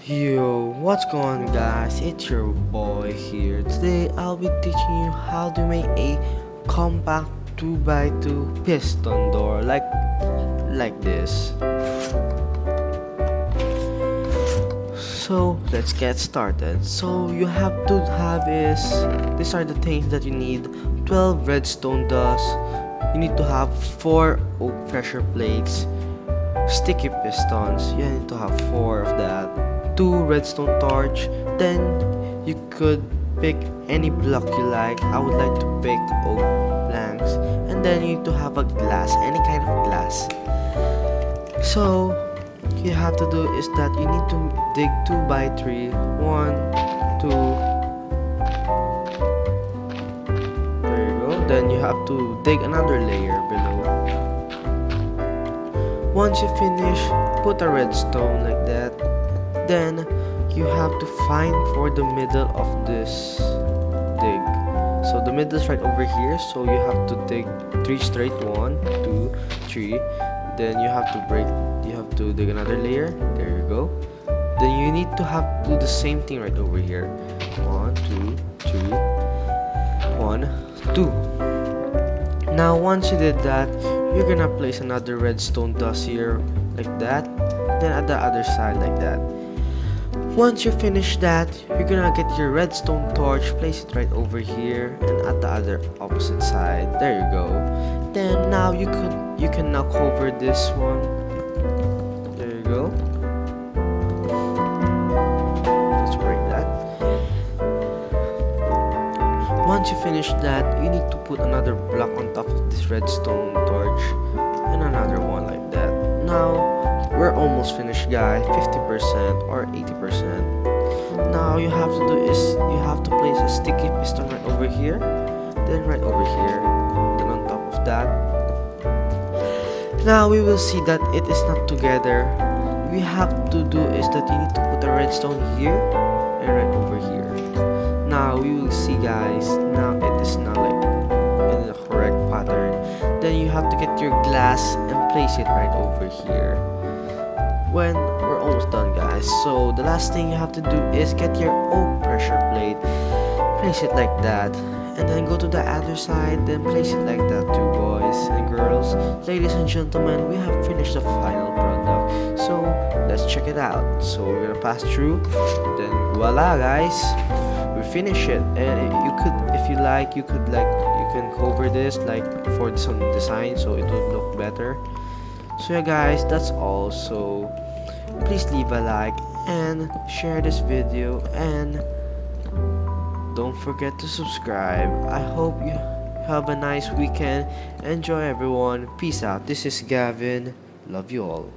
Yo, what's going on guys? It's your boy here. Today I'll be teaching you how to make a compact 2x2 piston door like this. So let's get started. So you have to have is these are the things that you need: 12 redstone dust. You need to have 4 oak pressure plates, sticky pistons. You need to have 4 of that. 2 redstone torch. Then you could pick any block you like. I would like to pick oak planks. And then you need to have a glass, any kind of glass. So you have to do is that you need to dig 2x3. 1, 2. There you go. Then you have to dig another layer below. Once you finish, put a redstone like that. Then you have to find for the middle of this dig. So the middle is right over here, so you have to dig 3 straight. 1, 2, 3. Then you have to dig another layer. There you go. Then you need to do the same thing right over here. 1, 2, 3. 1, 2. Now once you did that, you're gonna place another redstone dust here like that. Then at the other side like that. Once you finish that, you're gonna get your redstone torch, place it right over here and at the other opposite side. There you go. Then now you can now cover this one. There you go. Let's break that. Once you finish that, you need to put another block on top of this redstone torch and another one like that. Now we're almost finished guys, 50% or 80%. Now you have to do is you have to place a sticky piston right over here, then right over here, then on top of that. Now we will see that it is not together. We have to do is that you need to put a redstone here and right over here. Now we will see guys, now it is not like in the correct pattern. Then you have to get your glass and place it right over here. When we're almost done guys, so the last thing you have to do is get your oak pressure plate, place it like that, and then go to the other side, then place it like that too, boys and girls. Ladies and gentlemen, we have finished the final product, so let's check it out. So we're gonna pass through, then voila guys, we finish it. And you could, if you like, you can cover this like for some design so it would look better. So yeah guys, that's all. So please leave a like and share this video, and don't forget to subscribe. I hope you have a nice weekend. Enjoy everyone. Peace out. This is Gavin. Love you all.